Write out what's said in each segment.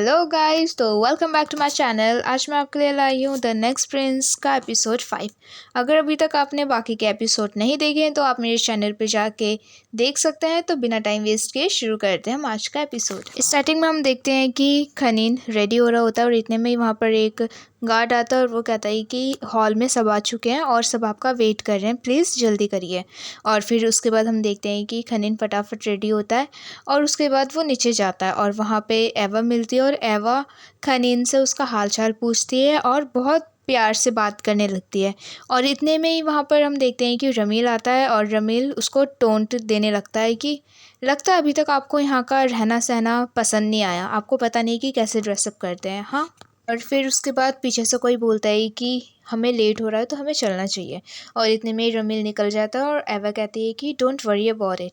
Hello guys, तो welcome back to my channel. आज मैं आपके लिए लाई हूँ द नेक्स्ट प्रिंस का एपिसोड 5। अगर अभी तक आपने बाकी के एपिसोड नहीं देखे हैं तो आप मेरे चैनल पे जाके देख सकते हैं। तो बिना टाइम वेस्ट किए शुरू करते हैं हम आज का एपिसोड। स्टार्टिंग में हम देखते हैं कि खनीन रेडी हो रहा होता है और इतने में ही वहाँ पर एक गार्ड आता है और वो कहता है कि हॉल में सब आ चुके हैं और सब आपका वेट कर रहे हैं, प्लीज़ जल्दी करिए। और फिर उसके बाद हम देखते हैं कि खनीन फटाफट रेडी होता है और उसके बाद वो नीचे जाता है और वहाँ पे एवा मिलती है और एवा खनीन से उसका हालचाल पूछती है और बहुत प्यार से बात करने लगती है। और इतने में ही वहाँ पर हम देखते हैं कि रमील आता है और रमील उसको टोंट देने लगता है कि लगता है अभी तक आपको यहाँ का रहना सहना पसंद नहीं आया, आपको पता नहीं कि कैसे ड्रेसअप करते हैं। हाँ, और फिर उसके बाद पीछे से कोई बोलता है कि हमें लेट हो रहा है तो हमें चलना चाहिए। और इतने में रमील निकल जाता है और एवा कहती है कि डोंट वरी अबाउट इट।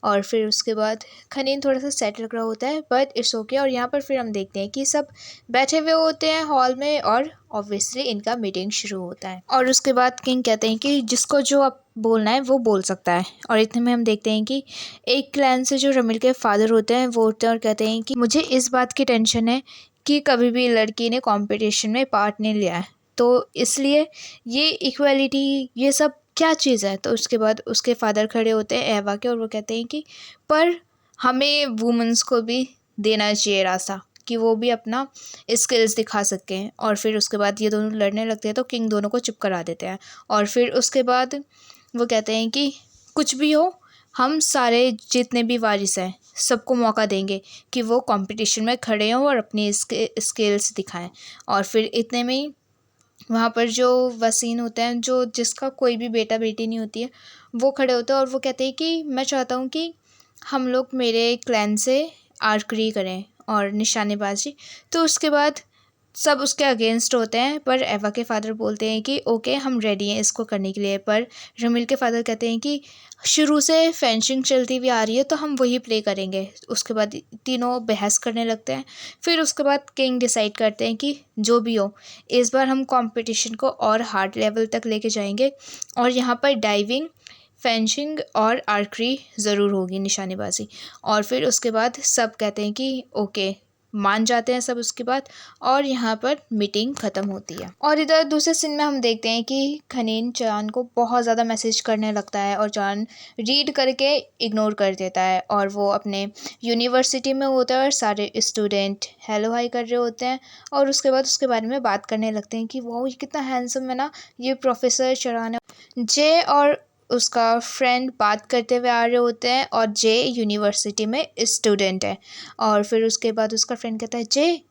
और फिर उसके बाद खनीन थोड़ा सा सेट लग रहा होता है बट इट्स ओके। और यहाँ पर फिर हम देखते हैं कि सब बैठे हुए होते हैं हॉल में और ऑब्वियसली इनका मीटिंग शुरू होता है। और उसके बाद किंग कहते हैं कि जिसको जो अब बोलना है वो बोल सकता है। और इतने में हम देखते हैं कि एक क्लैन से जो रमील के फादर होते हैं वो उठते हैं और कहते हैं कि मुझे इस बात की टेंशन है कि कभी भी लड़की ने कंपटीशन में पार्ट नहीं लिया है, तो इसलिए ये इक्वालिटी ये सब क्या चीज़ है। तो उसके बाद उसके फादर खड़े होते हैं एवा के और वो कहते हैं कि पर हमें वुमेंस को भी देना चाहिए रास्ता कि वो भी अपना स्किल्स दिखा सकें। और फिर उसके बाद ये दोनों लड़ने लगते हैं तो किंग दोनों को चुप करा देते हैं। और फिर उसके बाद वो कहते हैं कि कुछ भी हो हम सारे जितने भी वारिस हैं सबको मौका देंगे कि वो कंपटीशन में खड़े हों और अपनी स्किल्स दिखाएं। और फिर इतने में ही वहाँ पर जो वसीन होते हैं जो जिसका कोई भी बेटा बेटी नहीं होती है वो खड़े होते हैं और वो कहते हैं कि मैं चाहता हूँ कि हम लोग मेरे क्लैन से आर्चरी करें और निशानेबाजी। तो उसके बाद सब उसके अगेंस्ट होते हैं पर एवा के फादर बोलते हैं कि ओके हम रेडी हैं इसको करने के लिए। पर रमील के फादर कहते हैं कि शुरू से फेंसिंग चलती हुई आ रही है तो हम वही प्ले करेंगे। उसके बाद तीनों बहस करने लगते हैं। फिर उसके बाद किंग डिसाइड करते हैं कि जो भी हो इस बार हम कंपटीशन को और हार्ड लेवल तक लेके जाएंगे और यहाँ पर डाइविंग फेंसिंग और आर्चरी ज़रूर होगी, निशानेबाजी। और फिर उसके बाद सब कहते हैं कि ओके मान जाते हैं सब उसके बाद और यहाँ पर मीटिंग ख़त्म होती है। और इधर दूसरे सीन में हम देखते हैं कि खनीन चान को बहुत ज़्यादा मैसेज करने लगता है और चान रीड करके इग्नोर कर देता है और वो अपने यूनिवर्सिटी में होता है और सारे स्टूडेंट हेलो हाई कर रहे होते हैं और उसके बाद उसके बारे में बात करने लगते हैं कि वाह ये कितना हैंडसम है ना, ये प्रोफेसर चरान है। जे और उसका फ्रेंड बात करते हुए आ रहे होते हैं और जे यूनिवर्सिटी में स्टूडेंट है। और फिर उसके बाद उसका फ्रेंड कहता है जे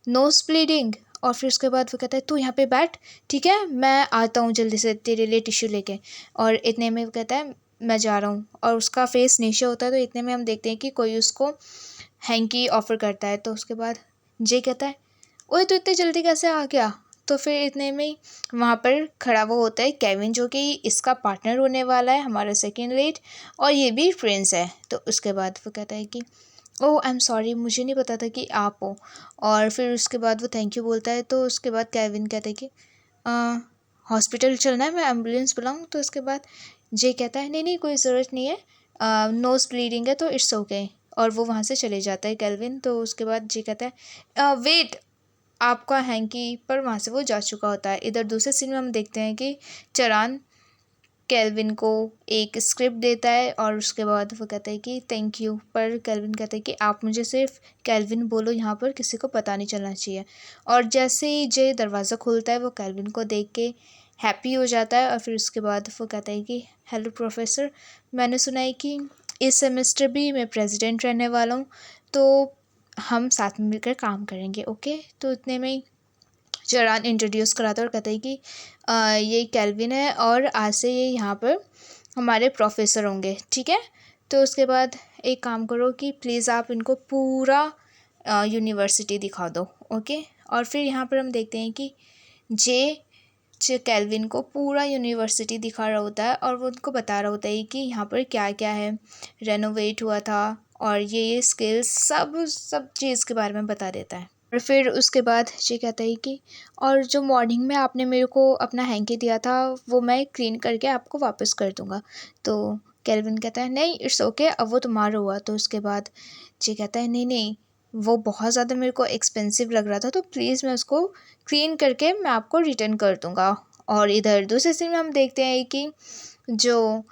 नोज ब्लीडिंग। और फिर उसके बाद वो कहता है तू यहाँ पे बैठ, ठीक है मैं आता हूँ जल्दी से तेरे लिए टिश्यू लेके। और इतने में वो कहता है मैं जा रहा हूँ और उसका फेस नीचे होता है। तो इतने में हम देखते हैं कि कोई उसको हैंकी ऑफ़र करता है। तो उसके बाद जे कहता है ओए तू इतनी जल्दी कैसे आ गया। तो फिर इतने में ही वहाँ पर खड़ा वो होता है केविन जो कि इसका पार्टनर होने वाला है, हमारा सेकंड लीड, और ये भी फ्रेंड्स है। तो उसके बाद वो कहता है कि ओह आई एम सॉरी मुझे नहीं पता था कि आप हो। और फिर उसके बाद वो थैंक यू बोलता है। तो उसके बाद केविन कहता है कि हॉस्पिटल चलना है, मैं एम्बुलेंस बुलाऊँ। तो उसके बाद जे कहता है नहीं नहीं कोई ज़रूरत नहीं है, नोज़ ब्लीडिंग है तो इट्स ओके। और वो वहाँ से चले जाता है केविन। तो उसके बाद जे कहता है वेट आपका हैंकी, पर वहाँ से वो जा चुका होता है। इधर दूसरे सीन में हम देखते हैं कि चरान केल्विन को एक स्क्रिप्ट देता है और उसके बाद वो कहता है कि थैंक यू। पर केल्विन कहता है कि आप मुझे सिर्फ केल्विन बोलो, यहाँ पर किसी को पता नहीं चलना चाहिए। और जैसे ही जे दरवाज़ा खोलता है वो केल्विन को देख के हैप्पी हो जाता है। और फिर उसके बाद वो कहता है कि हेलो प्रोफेसर, मैंने सुना है कि इस सेमेस्टर भी मैं प्रेसिडेंट रहने वाला हूँ, तो हम साथ में मिलकर काम करेंगे ओके। तो इतने में ही चरान इंट्रोड्यूस कराता है और कहता है कि ये केल्विन है और आज से ये यहाँ पर हमारे प्रोफेसर होंगे, ठीक है। तो उसके बाद एक काम करो कि प्लीज़ आप इनको पूरा यूनिवर्सिटी दिखा दो ओके। और फिर यहाँ पर हम देखते हैं कि जे केल्विन को पूरा यूनिवर्सिटी दिखा रहा होता है और वो उनको बता रहा होता है कि यहाँ पर क्या क्या है, रेनोवेट हुआ था और ये स्किल्स सब सब चीज़ के बारे में बता देता है। और फिर उसके बाद ये कहता है कि और जो मॉर्निंग में आपने मेरे को अपना हैंकी दिया था वो मैं क्लीन करके आपको वापस कर दूँगा। तो केल्विन कहता है नहीं इट्स ओके, अब वो तुम्हारा हुआ। तो उसके बाद ये कहता है नहीं नहीं वो बहुत ज़्यादा मेरे को एक्सपेंसिव लग रहा था, तो प्लीज़ मैं उसको क्लीन करके मैं आपको रिटर्न कर दूँगा। और इधर दूसरे सीन में हम देखते हैं कि जो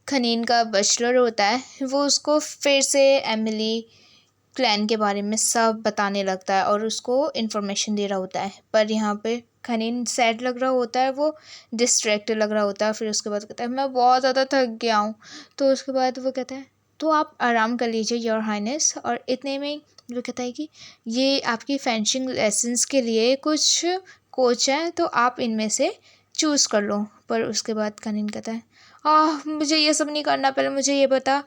खनीन का बचलर होता है वो उसको फिर से एमिली क्लैन के बारे में सब बताने लगता है और उसको इन्फॉर्मेशन दे रहा होता है। पर यहाँ पे खनीन सैड लग रहा होता है, वो डिस्ट्रैक्ट लग रहा होता है। फिर उसके बाद कहता है मैं बहुत ज़्यादा थक गया हूँ। तो उसके बाद वो कहता है तो आप आराम कर लीजिए योर हाइनेस। और इतने में वो कहता है कि ये आपकी फेंसिंग लेसन्स के लिए कुछ कोच हैं, तो आप इनमें से चूज़ कर लो। पर उसके बाद खनीन कहता है मुझे ये सब नहीं करना, पहले मुझे ये बता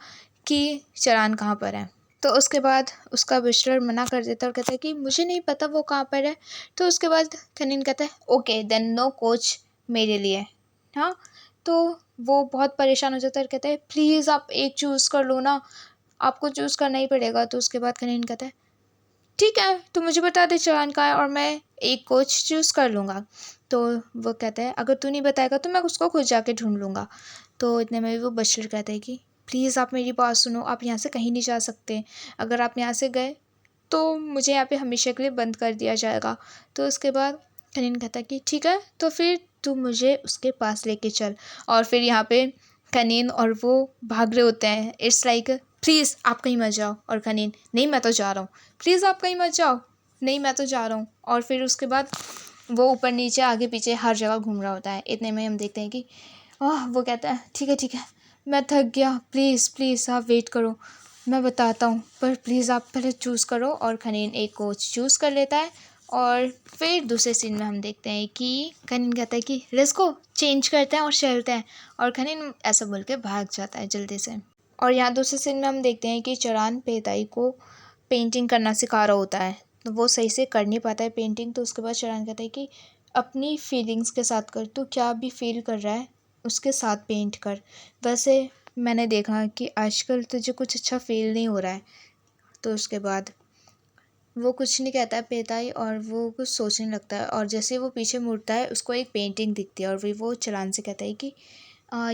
कि चरान कहाँ पर है। तो उसके बाद उसका बिस्तर मना कर देता है और कहता है कि मुझे नहीं पता वो कहाँ पर है। तो उसके बाद खनीन कहता है ओके देन नो कोच मेरे लिए। हाँ, तो वो बहुत परेशान हो जाता है और कहता है प्लीज़ आप एक चूज़ कर लो ना, आपको चूज़ करना ही पड़ेगा। तो उसके बाद खनीन कहता है ठीक है, तो मुझे बता दे चलान का है और मैं एक कोच चूज़ कर लूँगा। तो वो कहता है अगर तू नहीं बताएगा तो मैं उसको खुद जाके ढूंढ लूँगा। तो इतने में वो बचलर कहता है कि प्लीज़ आप मेरी बात सुनो, आप यहाँ से कहीं नहीं जा सकते। अगर आप यहाँ से गए तो मुझे यहाँ पे हमेशा के लिए बंद कर दिया जाएगा। तो उसके बाद खनीन कहता है कि ठीक है, तो फिर तू मुझे उसके पास लेके चल। और फिर यहाँ पे खनीन और वो भाग रहे होते हैं। इट्स लाइक प्लीज़ आप कहीं मत जाओ। और खनीन नहीं मैं तो जा रहा हूँ, प्लीज़ आप कहीं मत जाओ, नहीं मैं तो जा रहा हूँ। और फिर उसके बाद वो ऊपर नीचे आगे पीछे हर जगह घूम रहा होता है। इतने में हम देखते हैं कि वो कहता है ठीक है मैं थक गया, प्लीज़ प्लीज़ आप वेट करो, मैं बताता हूँ, पर प्लीज़ आप पहले चूज़ करो। और खनीन एक कोच चूज़ कर लेता है। और फिर दूसरे सीन में हम देखते हैं कि खनीन कहता है कि लेट्स गो, चेंज करते हैं और चलते हैं। और खनीन ऐसा बोल के भाग जाता है जल्दी से। और यहाँ दूसरे सीन में हम देखते हैं कि चरान पेदाई को पेंटिंग करना सिखा रहा होता है। तो वो सही से कर नहीं पाता है पेंटिंग। तो उसके बाद चरान कहता है कि अपनी फीलिंग्स के साथ कर, तू क्या भी फील कर रहा है उसके साथ पेंट कर। वैसे मैंने देखा कि आजकल तुझे कुछ अच्छा फील नहीं हो रहा है। तो उसके बाद वो कुछ नहीं कहता है पेदाई और वो कुछ सोचने लगता है। और जैसे वो पीछे मुड़ता है उसको एक पेंटिंग दिखती है और वो चलान से कहता है कि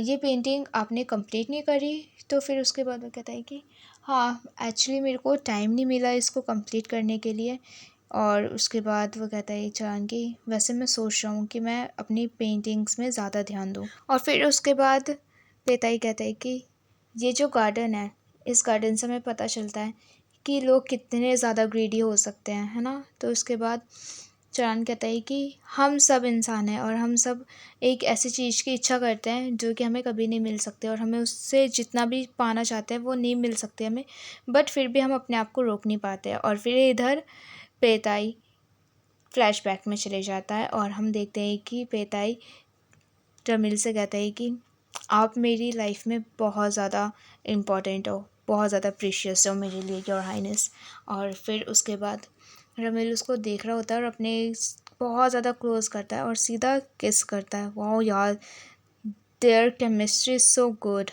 ये पेंटिंग आपने कंप्लीट नहीं करी। तो फिर उसके बाद वो कहता है कि हाँ एक्चुअली मेरे को टाइम नहीं मिला इसको कंप्लीट करने के लिए। और उसके बाद वो कहता है चलान कि वैसे मैं सोच रहा हूँ कि मैं अपनी पेंटिंग्स में ज़्यादा ध्यान दूँ। और फिर उसके बाद पेदाई कहता है कि ये जो गार्डन है, इस गार्डन से हमें पता चलता है कि लोग कितने ज़्यादा ग्रीडी हो सकते हैं, है ना। तो उसके बाद चरान कहता है कि हम सब इंसान हैं और हम सब एक ऐसी चीज़ की इच्छा करते हैं जो कि हमें कभी नहीं मिल सकती और हमें उससे जितना भी पाना चाहते हैं वो नहीं मिल सकती हमें, बट फिर भी हम अपने आप को रोक नहीं पाते हैं। और फिर इधर पेताई फ्लैशबैक में चले जाता है और हम देखते हैं कि पेताई रमील से कहता है कि आप मेरी लाइफ में बहुत ज़्यादा इम्पॉर्टेंट हो, बहुत ज़्यादा प्रीशियस हो मेरे लिए योर हाइनेस। और फिर उसके बाद रमील उसको देख रहा होता है और अपने बहुत ज़्यादा क्लोज करता है और सीधा किस करता है। वाओ यार, their chemistry is so good.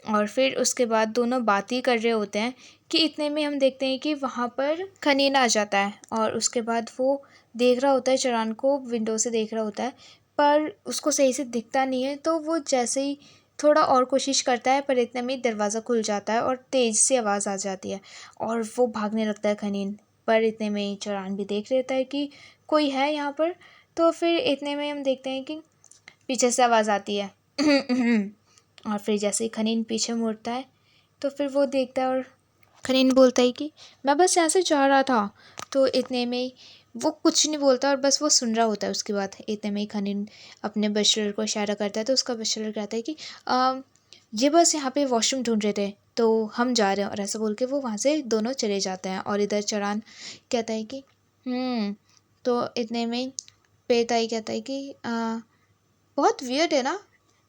और फिर उसके बाद दोनों बात ही कर रहे होते हैं कि इतने में हम देखते हैं कि वहाँ पर खनीन आ जाता है और उसके बाद वो देख रहा होता है चरान को, विंडो से देख रहा होता है पर उसको सही से दिखता नहीं है। तो वो जैसे ही थोड़ा और कोशिश करता है पर इतने में दरवाज़ा खुल जाता है और तेज़ से आवाज़ आ जाती है और वो भागने लगता है खनीन। पर इतने में चरान भी देख लेता है कि कोई है यहाँ पर। तो फिर इतने में हम देखते हैं कि पीछे से आवाज़ आती है और फिर जैसे ही खनीन पीछे मुड़ता है तो फिर वो देखता है और खनीन बोलता है कि मैं बस यहाँ से जा रहा था। तो इतने में वो कुछ नहीं बोलता और बस वो सुन रहा होता है उसकी बात। इतने में ही खनीन अपने बचलर को इशारा करता है तो उसका बचलर कहता है कि ये बस यहाँ पे वॉशरूम ढूंढ रहे थे तो हम जा रहे हैं। और ऐसा बोल के वो वहाँ से दोनों चले जाते हैं। और इधर चरान कहता है कि तो इतने में पेताई कहता है कि बहुत वियर्ड है ना,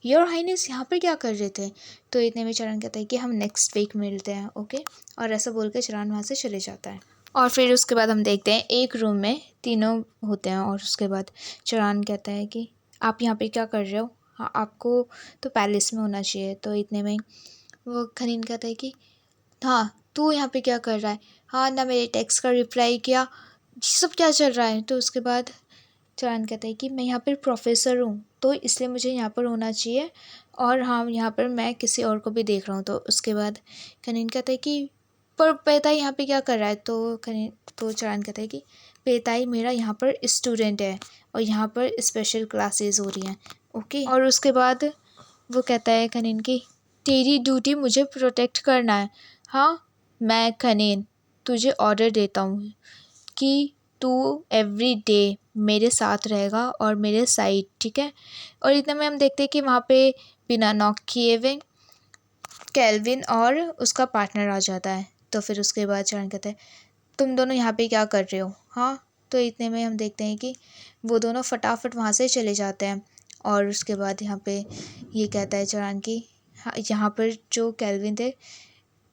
योर हाइनेस यहाँ पर क्या कर रहे थे। तो इतने में चरण कहता है कि हम नेक्स्ट वीक मिलते हैं, ओके। और ऐसा बोल के चरण वहाँ से चले जाता है। और फिर उसके बाद हम देखते हैं एक रूम में तीनों होते हैं और उसके बाद चरण कहता है कि आप यहाँ पे क्या कर रहे हो, हाँ आपको तो पैलेस में होना चाहिए। तो इतने में वो खनीन कहता है कि हाँ तू यहाँ पे क्या कर रहा है, हाँ ना मेरे टेक्स्ट का रिप्लाई किया, ये सब क्या चल रहा है। तो उसके बाद चरान कहता है कि मैं यहाँ पर प्रोफेसर हूँ तो इसलिए मुझे यहाँ पर होना चाहिए और हाँ यहाँ पर मैं किसी और को भी देख रहा हूँ। तो उसके बाद खनीन कहता है कि पर पेताई यहाँ पे क्या कर रहा है, तो चरान कहता है कि पेताई मेरा यहाँ पर स्टूडेंट है और यहाँ पर स्पेशल क्लासेस हो रही हैं, ओके। और उसके बाद वो कहता है खनीन की तेरी ड्यूटी मुझे प्रोटेक्ट करना है। हाँ, मैं खनीन तुझे ऑर्डर देता हूँ कि तू एवरी डे मेरे साथ रहेगा और मेरे साइड, ठीक है। और इतने में हम देखते हैं कि वहाँ पे बिना नॉक किए हुए केल्विन और उसका पार्टनर आ जाता है। तो फिर उसके बाद चरण कहते हैं तुम दोनों यहाँ पे क्या कर रहे हो। हाँ, तो इतने में हम देखते हैं कि वो दोनों फटाफट वहाँ से चले जाते हैं। और उसके बाद यहाँ पे ये कहता है चरण कि हाँ, यहाँ पर जो केल्विन थे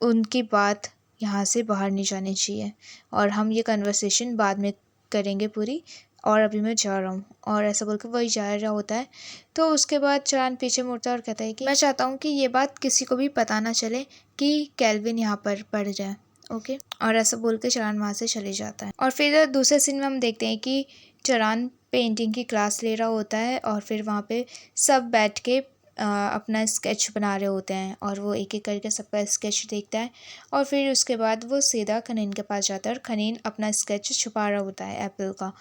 उनकी बात यहाँ से बाहर नहीं जानी चाहिए और हम ये कन्वर्सेशन बाद में करेंगे पूरी, और अभी मैं जा रहा हूँ। और ऐसा बोल के वही जा रहा होता है। तो उसके बाद चांद पीछे मुड़ता है और कहता है कि मैं चाहता हूँ कि ये बात किसी को भी पता ना चले कि केल्विन यहाँ पर पढ़ रहा है, ओके। और ऐसा बोल के चरान वहाँ से चले जाता है। और फिर दूसरे सीन में हम देखते हैं कि चरान पेंटिंग की क्लास ले रहा होता है और फिर वहाँ पे सब बैठ के अपना स्केच बना रहे होते हैं और वो एक एक करके सबका स्केच देखता है। और फिर उसके बाद वो सीधा खनीन के पास जाता है और खनीन अपना स्केच छुपा रहा होता है एप्पल का।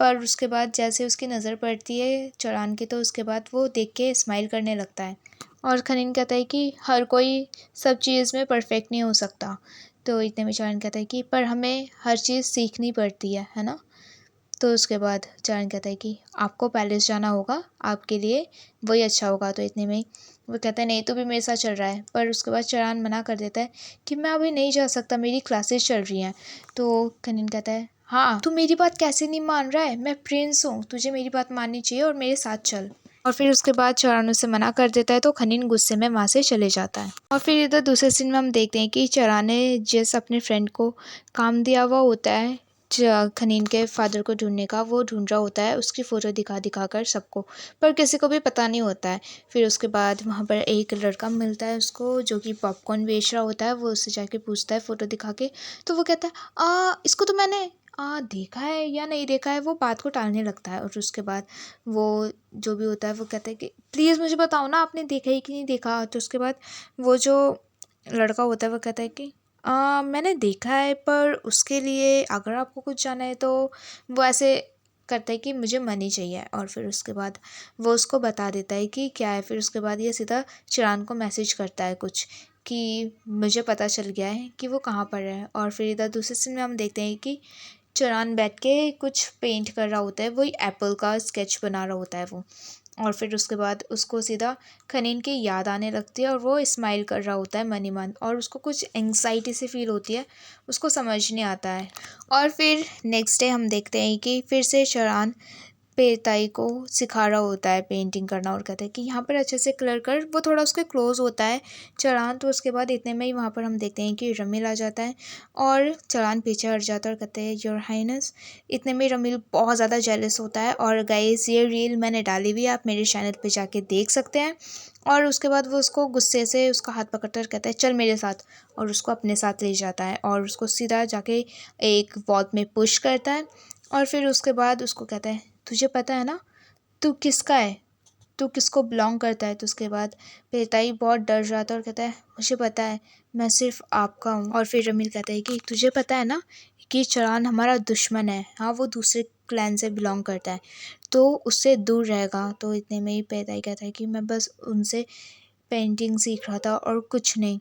पर उसके बाद जैसे उसकी नज़र पड़ती है चरान की, तो उसके बाद वो देख के स्माइल करने लगता है। और खनीन कहता है कि हर कोई सब चीज़ में परफेक्ट नहीं हो सकता। तो इतने में चरान कहता है कि पर हमें हर चीज़ सीखनी पड़ती है ना। तो उसके बाद चरण कहता है कि आपको पैलेस जाना होगा, आपके लिए वही अच्छा होगा। तो इतने में वो कहता है नहीं, तो भी मेरे साथ चल रहा है। पर उसके बाद चरण मना कर देता है कि मैं अभी नहीं जा सकता, मेरी क्लासेस चल रही हैं। तो खनीन कहता है हाँ, तू मेरी बात कैसे नहीं मान रहा है, मैं प्रिंस हूँ, तुझे मेरी बात माननी चाहिए और मेरे साथ चल। और फिर उसके बाद चरण उसे मना कर देता है तो खनीन गुस्से में वहाँ से चले जाता है। और फिर इधर दूसरे सीन में हम देखते हैं कि चरण ने जिस अपने फ्रेंड को काम दिया हुआ होता है खनीन के फादर को ढूंढने का, वो ढूंढ रहा होता है उसकी फ़ोटो दिखा दिखा कर सबको, पर किसी को भी पता नहीं होता है। फिर उसके बाद वहाँ पर एक लड़का मिलता है उसको जो कि पॉपकॉर्न बेच रहा होता है। वो उससे जाके पूछता है फ़ोटो दिखा के, तो वो कहता है इसको तो मैंने देखा है या नहीं देखा है, वो बात को टालने लगता है। और उसके बाद वो जो भी होता है वो कहता है कि प्लीज़ मुझे बताओ ना आपने देखा है कि नहीं देखा। तो उसके बाद वो जो लड़का होता है वो कहता है कि मैंने देखा है, पर उसके लिए अगर आपको कुछ जाना है तो वो ऐसे करता है कि मुझे मनी चाहिए। और फिर उसके बाद वो उसको बता देता है कि क्या है। फिर उसके बाद ये सीधा चिरान को मैसेज करता है कुछ कि मुझे पता चल गया है कि वो कहाँ पर है। और फिर इधर दूसरे सीन में हम देखते हैं कि चिरान बैठ के कुछ पेंट कर रहा होता है, वही एप्पल का स्केच बना रहा होता है वो। और फिर उसके बाद उसको सीधा खनीन की याद आने लगती है और वो स्माइल कर रहा होता है मन ही मन, और उसको कुछ एंग्जाइटी सी फील होती है, उसको समझ नहीं आता है। और फिर नेक्स्ट डे हम देखते हैं कि फिर से चरान पेताई को सिखा रहा होता है पेंटिंग करना और कहता है कि यहाँ पर अच्छे से कलर कर। वो थोड़ा उसके क्लोज होता है चढ़ान। तो उसके बाद इतने में ही वहाँ पर हम देखते हैं कि रमील आ जाता है और चढ़ान पीछे हट जाता है और कहते हैं योर हाइनेस। इतने में रमील बहुत ज़्यादा जेलस होता है। और गाइस ये रील मैंने डाली हुई है, आप मेरे चैनल पे जाके देख सकते हैं। और उसके बाद वो उसको गुस्से से उसका हाथ पकड़कर कहता है चल मेरे साथ, और उसको अपने साथ ले जाता है और उसको सीधा जाके एक वॉल में पुश करता है। और फिर उसके बाद उसको कहता है तुझे पता है ना तू किसका है, तू किसको बिलोंग करता है। तो उसके बाद पेताई बहुत डर जाता है और कहता है मुझे पता है, मैं सिर्फ आपका हूँ। और फिर रमील कहता है कि तुझे पता है ना कि चरान हमारा दुश्मन है, हाँ वो दूसरे क्लैन से बिलोंग करता है, तो उससे दूर रहेगा। तो इतने में ही पेताई कहता है कि मैं बस उनसे पेंटिंग सीख रहा था और कुछ नहीं।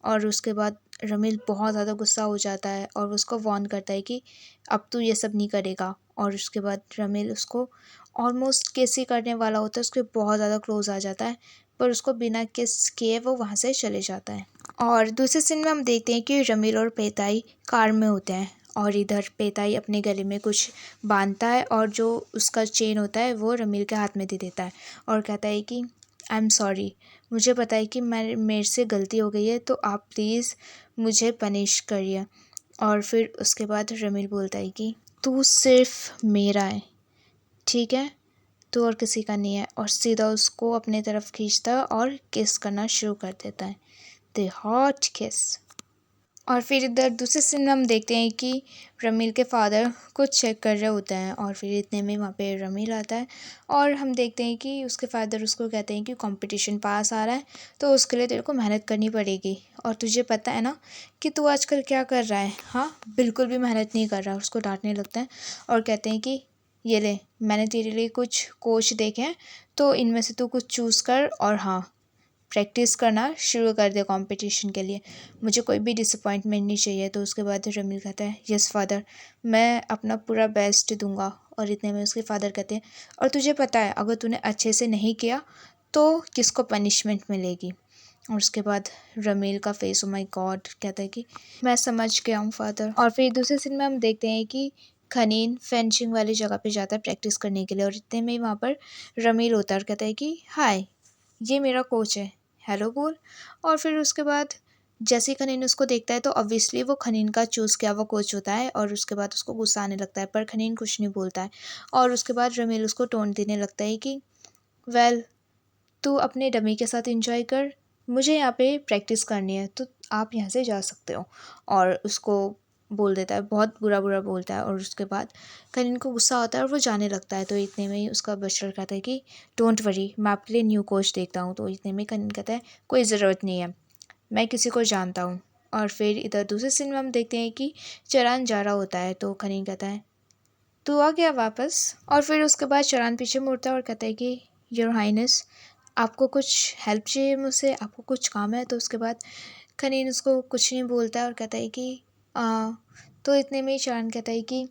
और उसके बाद रमील बहुत ज़्यादा गुस्सा हो जाता है और उसको वार्न करता है कि अब तू ये सब नहीं करेगा। और उसके बाद रमील उसको ऑलमोस्ट किस ही करने वाला होता है, उसके बहुत ज़्यादा क्लोज आ जाता है, पर उसको बिना किस किए वो वहाँ से चले जाता है। और दूसरे सीन में हम देखते हैं कि रमील और पेताई कार में होते हैं और इधर पेताई अपने गले में कुछ बांधता है और जो उसका चेन होता है वो रमील के हाथ में दे देता है और कहता है कि आई एम सॉरी, मुझे पता है कि मेरे से गलती हो गई है, तो आप प्लीज़ मुझे पनिश करिए। और फिर उसके बाद रमील बोलता है कि तू सिर्फ मेरा है, ठीक है, तू और किसी का नहीं है। और सीधा उसको अपने तरफ खींचता है और किस करना शुरू कर देता है, द हॉट किस। और फिर इधर दूसरे सीन में हम देखते हैं कि रमील के फादर कुछ चेक कर रहे होते हैं और फिर इतने में वहाँ पे रमील आता है और हम देखते हैं कि उसके फादर उसको कहते हैं कि कंपटीशन पास आ रहा है तो उसके लिए तेरे को मेहनत करनी पड़ेगी और तुझे पता है ना कि तू आजकल क्या कर रहा है। हाँ, बिल्कुल भी मेहनत नहीं कर रहा। उसको डांटने लगता है और कहते हैं कि ये ले, मैंने तेरे लिए कुछ कोच देखे हैं तो इनमें से तू कुछ चूज़ कर और हाँ, प्रैक्टिस करना शुरू कर दे कंपटीशन के लिए। मुझे कोई भी डिसअपॉइंटमेंट नहीं चाहिए। तो उसके बाद रमील कहता है यस फादर, मैं अपना पूरा बेस्ट दूंगा। और इतने में उसके फादर कहते हैं और तुझे पता है अगर तूने अच्छे से नहीं किया तो किसको पनिशमेंट मिलेगी। और उसके बाद रमील का फेस, ओ माय गॉड, कहता है कि मैं समझ गया हूँ फादर। और फिर दूसरे सीन में हम देखते हैं कि खनीन फेंसिंग वाली जगह पे जाता है प्रैक्टिस करने के लिए और इतने में वहाँ पर रमील होता है और कहता है कि हाय, ये मेरा कोच है, हेलो बोल। और फिर उसके बाद जैसे ही खनीन उसको देखता है तो ऑब्वियसली वो खनीन का चूज़ किया हुआ कोच होता है और उसके बाद उसको गुस्सा आने लगता है, पर खनीन कुछ नहीं बोलता है। और उसके बाद रमील उसको टोन देने लगता है कि वेल, तू अपने डमी के साथ एंजॉय कर, मुझे यहाँ पे प्रैक्टिस करनी है तो आप यहाँ से जा सकते हो। और उसको बोल देता है, बहुत बुरा बुरा बोलता है। और उसके बाद करीन को गुस्सा आता है और वो जाने लगता है। तो इतने में ही उसका बशर कहता है कि डोंट वरी, मैं आपके लिए न्यू कोच देखता हूँ। तो इतने में करीन कहता है कोई ज़रूरत नहीं है, मैं किसी को जानता हूँ। और फिर इधर दूसरे सीन में हम देखते हैं कि चरान जा रहा होता है तो करीन कहता है तू आ गया वापस। और फिर उसके बाद चरान पीछे मुड़ता है और कहता है कि योर हाइनेस, आपको कुछ हेल्प चाहिए मुझसे, आपको कुछ काम है। तो उसके बाद खनीन उसको कुछ नहीं बोलता है और कहता है कि तो इतने में ही चरान कहता है कि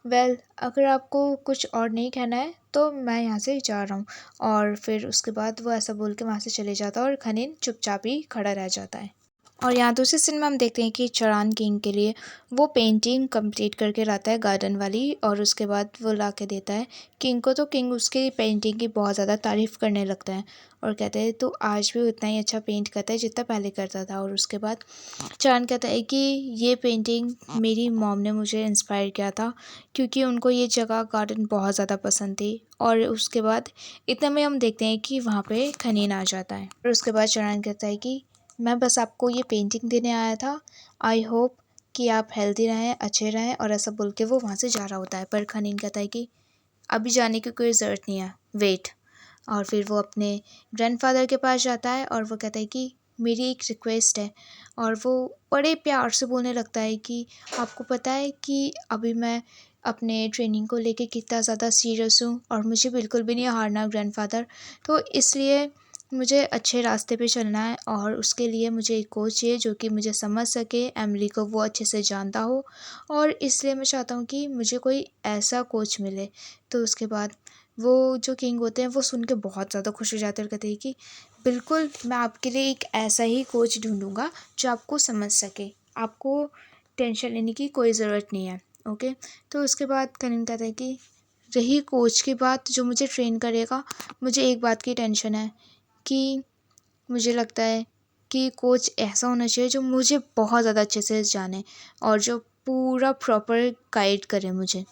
वेल, अगर आपको कुछ और नहीं कहना है तो मैं यहाँ से जा रहा हूँ। और फिर उसके बाद वो ऐसा बोल के वहाँ से चले जाता है और खनीन चुपचाप ही खड़ा रह जाता है। और यहाँ दूसरे सीन में हम देखते हैं कि चरान किंग के लिए वो पेंटिंग कंप्लीट करके लाता है गार्डन वाली और उसके बाद वो ला के देता है किंग को। तो किंग उसकी पेंटिंग की बहुत ज़्यादा तारीफ़ करने लगता है और कहते हैं तो आज भी उतना ही अच्छा पेंट करता है जितना पहले करता था। और उसके बाद चरान कहता है कि ये पेंटिंग मेरी मॉम ने मुझे इंस्पायर किया था क्योंकि उनको ये जगह गार्डन बहुत ज़्यादा पसंद थी। और उसके बाद इतने में हम देखते हैं कि वहाँ पे खनीन आ जाता है और उसके बाद चरान कहता है कि मैं बस आपको ये पेंटिंग देने आया था, आई होप कि आप हेल्दी रहें, अच्छे रहें। और ऐसा बोल के वो वहाँ से जा रहा होता है। पर खनीन कहता है कि अभी जाने की कोई ज़रूरत नहीं है, वेट। और फिर वो अपने ग्रैंडफादर के पास जाता है और वो कहता है कि मेरी एक रिक्वेस्ट है। और वो बड़े प्यार से बोलने लगता है कि आपको पता है कि अभी मैं अपने ट्रेनिंग को लेके कितना ज़्यादा सीरियस हूँ और मुझे बिल्कुल भी नहीं हारना ग्रैंडफादर। तो इसलिए मुझे अच्छे रास्ते पे चलना है और उसके लिए मुझे एक कोच चाहिए जो कि मुझे समझ सके, एमिली को वो अच्छे से जानता हो। और इसलिए मैं चाहता हूँ कि मुझे कोई ऐसा कोच मिले। तो उसके बाद वो जो किंग होते हैं वो सुन के बहुत ज़्यादा खुश हो जाते हैं और कहते हैं कि बिल्कुल, मैं आपके लिए एक ऐसा ही कोच ढूंढूंगा जो आपको समझ सके, आपको टेंशन लेने की कोई ज़रूरत नहीं है। ओके। तो उसके बाद कनिन कहता है कि रही कोच की बात जो मुझे ट्रेन करेगा, मुझे एक बात की टेंशन है कि मुझे लगता है कि कोच ऐसा होना चाहिए जो मुझे बहुत ज़्यादा अच्छे से जाने और जो पूरा प्रॉपर गाइड करे मुझे।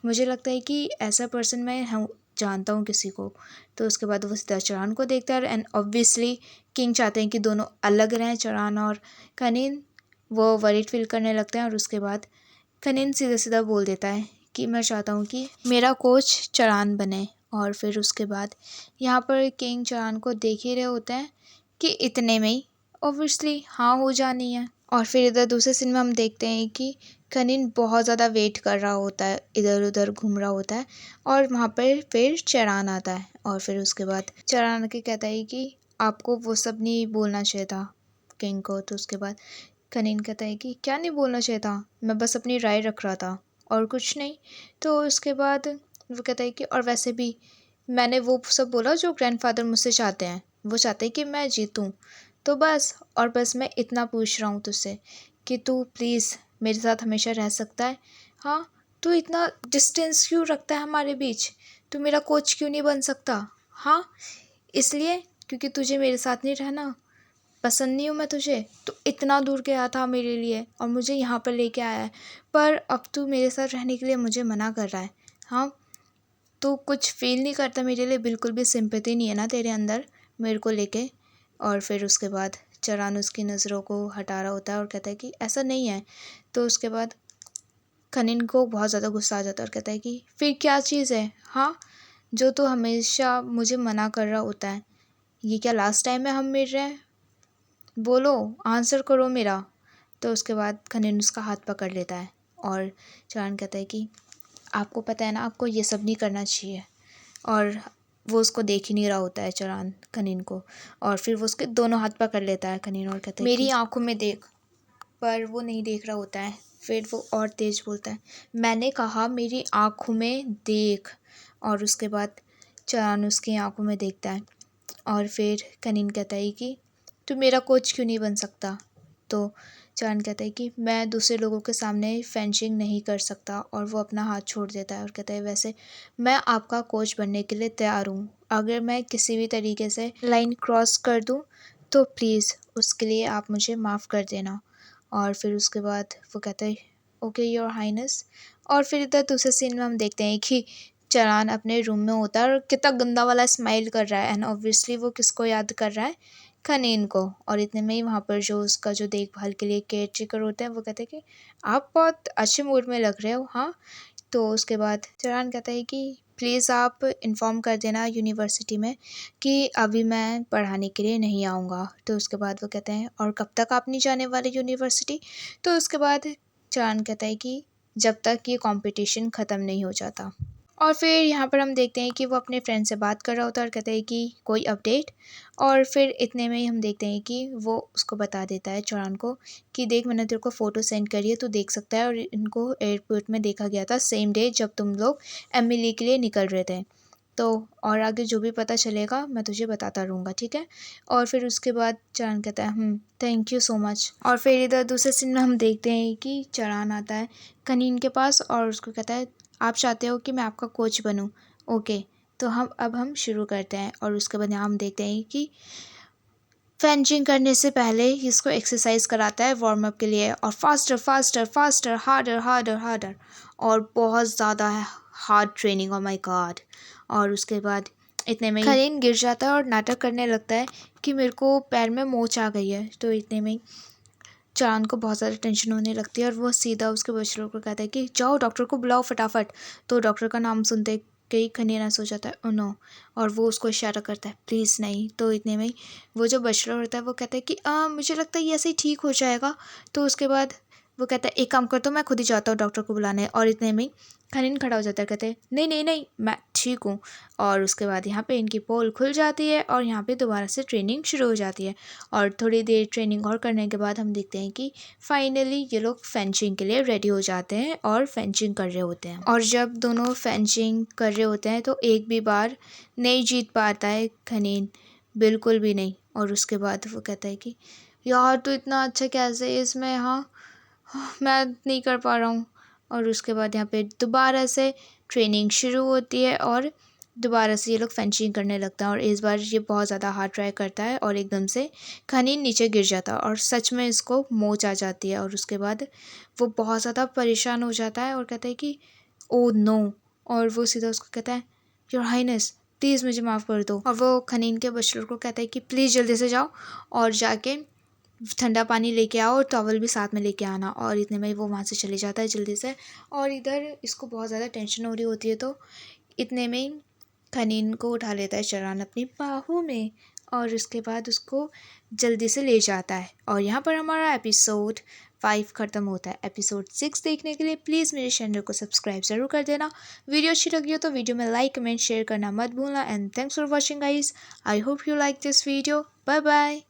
मुझे लगता है कि ऐसा पर्सन मैं हूँ, जानता हूँ किसी को। तो उसके बाद वो सीधा चरान को देखता है एंड ऑब्वियसली किंग चाहते हैं कि दोनों अलग रहें, चरान और कनीन। वो वरीड फील करने लगते हैं और उसके बाद कनीन सीधा सीधा बोल देता है कि मैं चाहता हूँ कि मेरा कोच चरान बने। और फिर उसके बाद यहाँ पर किंग चरान को देख ही रहे होते हैं कि इतने में ही ऑब्वियसली हाँ हो जानी है। और फिर इधर दूसरे सीन में हम देखते हैं कि कनिन बहुत ज़्यादा वेट कर रहा होता है, इधर उधर घूम रहा होता है और वहाँ पर फिर चरान आता है। और फिर उसके बाद चरान के कहता है कि आपको वो सब नहीं बोलना चाहिए था किंग को। तो उसके बाद कनिन कहता है कि क्या नहीं बोलना चाहिए था, मैं बस अपनी राय रख रहा था और कुछ नहीं। तो उसके बाद वो कहता है कि और वैसे भी मैंने वो सब बोला जो ग्रैंडफादर मुझसे चाहते हैं, वो चाहते हैं कि मैं जीतूं। तो बस, और बस मैं इतना पूछ रहा हूँ तुझसे कि तू प्लीज़ मेरे साथ हमेशा रह सकता है। हाँ, तू इतना डिस्टेंस क्यों रखता है हमारे बीच, तू मेरा कोच क्यों नहीं बन सकता। हाँ, इसलिए क्योंकि तुझे मेरे साथ नहीं रहना पसंद नहीं हूँ मैं तुझे। तो इतना दूर गया था मेरे लिए और मुझे यहाँ पर लेके आया है, पर अब तू मेरे साथ रहने के लिए मुझे मना कर रहा है। हाँ, तू कुछ फील नहीं करता मेरे लिए, बिल्कुल भी सिंपैथी नहीं है ना तेरे अंदर मेरे को लेके। और फिर उसके बाद चरान उसकी नज़रों को हटा रहा होता है और कहता है कि ऐसा नहीं है। तो उसके बाद खनिन को बहुत ज़्यादा गुस्सा आ जाता है और कहता है कि फिर क्या चीज़ है, हाँ, जो तू हमेशा मुझे मना कर रहा होता है। ये क्या लास्ट टाइम है हम मिल रहे हैं? बोलो, आंसर करो मेरा। तो उसके बाद खनिन उसका हाथ पकड़ लेता है और चरान कहता है कि आपको पता है ना, आपको ये सब नहीं करना चाहिए। और वो उसको देख ही नहीं रहा होता है चरान खनिन को, और फिर वो उसके दोनों हाथ पकड़ लेता है खनिन और कहता है मेरी आंखों में देख। पर वो नहीं देख रहा होता है। फिर वो और तेज बोलता है, मैंने कहा मेरी आंखों में देख। और उसके बाद चरान उसकी आंखों में देखता है और फिर खनिन कहता है कि तू मेरा कोच क्यों नहीं बन सकता। तो चरान कहता है कि मैं दूसरे लोगों के सामने फेंसिंग नहीं कर सकता, और वो अपना हाथ छोड़ देता है और कहता है वैसे मैं आपका कोच बनने के लिए तैयार हूँ। अगर मैं किसी भी तरीके से लाइन क्रॉस कर दूँ तो प्लीज़ उसके लिए आप मुझे माफ़ कर देना। और फिर उसके बाद वो कहता है ओके योर हाइनेस। और फिर इधर दूसरे सीन में हम देखते हैं कि चरान अपने रूम में होता है और कितना गंदा वाला स्माइल कर रहा है, एंड ऑब्वियसली वो किसको याद कर रहा है, खनीन को। और इतने में ही वहाँ पर जो उसका जो देखभाल के लिए केयर टेकर होते हैं वो कहते हैं कि आप बहुत अच्छे मूड में लग रहे हो, हाँ। तो उसके बाद चरान कहता है कि प्लीज़ आप इन्फॉर्म कर देना यूनिवर्सिटी में कि अभी मैं पढ़ाने के लिए नहीं आऊँगा। तो उसके बाद वो कहते हैं और कब तक आप नहीं जाने वाले यूनिवर्सिटी। तो उसके बाद चरान कहता है कि जब तक ये कंपटीशन ख़त्म नहीं हो जाता। और फिर यहाँ पर हम देखते हैं कि वो अपने फ्रेंड से बात कर रहा होता है और कहता है कि कोई अपडेट। और फिर इतने में ही हम देखते हैं कि वो उसको बता देता है चरान को कि देख मैंने तेरे को फ़ोटो सेंड करी है, तू देख सकता है, और इनको एयरपोर्ट में देखा गया था सेम डे जब तुम लोग एमएलए के लिए निकल रहे थे। तो और आगे जो भी पता चलेगा मैं तुझे बताता रहूँगा, ठीक है। और फिर उसके बाद चरान कहता है थैंक यू सो मच। और फिर इधर दूसरे सीन में हम देखते हैं कि चरान आता है कनीन के पास और उसको कहता है आप चाहते हो कि मैं आपका कोच बनूं, ओके। तो हम शुरू करते हैं। और उसके बाद यहाँ हम देखते हैं कि फेंचिंग करने से पहले इसको एक्सरसाइज कराता है वार्म अप के लिए, और faster faster faster, harder harder harder, और बहुत ज़्यादा hard training, oh my God. और उसके बाद इतने में खलीन गिर जाता है और नाटक करने लगता है कि मेरे को पैर में मोच आ गई है। तो इतने में चरान को बहुत ज़्यादा टेंशन होने लगती है और वो सीधा उसके बच्चों को कहता है कि जाओ डॉक्टर को बुलाओ फटाफट। तो डॉक्टर का नाम सुनते कई खनीना सो जाता है ओ नो, और वो उसको इशारा करता है प्लीज़ नहीं। तो इतने में वो जो बचलर होता है वो कहता है कि मुझे लगता है ये ऐसे ही ठीक हो जाएगा। तो उसके बाद वो कहता है एक काम कर, तो मैं खुद ही जाता हूँ डॉक्टर को बुलाने। और इतने में खनीन खड़ा हो जाता है, कहते हैं नहीं नहीं नहीं मैं ठीक हूँ। और उसके बाद यहाँ पे इनकी पोल खुल जाती है और यहाँ पे दोबारा से ट्रेनिंग शुरू हो जाती है। और थोड़ी देर ट्रेनिंग और करने के बाद हम देखते हैं कि फाइनली ये लोग फेंचिंग के लिए रेडी हो जाते हैं और फेंचिंग कर रहे होते हैं। और जब दोनों फेंचिंग कर रहे होते हैं तो एक भी बार नहीं जीत पाता है खनीन, बिल्कुल भी नहीं। और उसके बाद वो कहता है कि यार तू इतना अच्छा कैसे है इसमें, हाँ मैं नहीं कर पा रहा हूँ। और उसके बाद यहाँ पे दोबारा से ट्रेनिंग शुरू होती है और दोबारा से ये लोग फेंचिंग करने लगता है। और इस बार ये बहुत ज़्यादा हार्ड ट्राई करता है और एकदम से खनीन नीचे गिर जाता है और सच में इसको मोच आ जाती है। और उसके बाद वो बहुत ज़्यादा परेशान हो जाता है और कहता है कि ओ नो। और वो सीधा उसको कहता है योर हाइनेस प्लीज़ मुझे माफ़ कर दो। और वो खनीन के बचलर को कहता है कि प्लीज़ जल्दी से जाओ और जाके ठंडा पानी लेके आओ और टॉवल भी साथ में लेके आना। और इतने में वो वहाँ से चले जाता है जल्दी से। और इधर इसको बहुत ज़्यादा टेंशन हो रही होती है, तो इतने में ही खनीन को उठा लेता है चरान अपनी बाहों में और उसके बाद उसको जल्दी से ले जाता है। और यहाँ पर हमारा एपिसोड 5 ख़त्म होता है। एपिसोड 6 देखने के लिए प्लीज़ मेरे चैनल को सब्सक्राइब ज़रूर कर देना। वीडियो अच्छी लगी हो तो वीडियो में लाइक कमेंट शेयर करना मत भूलना। And thanks for watching guys, I hope you like this video. Bye bye.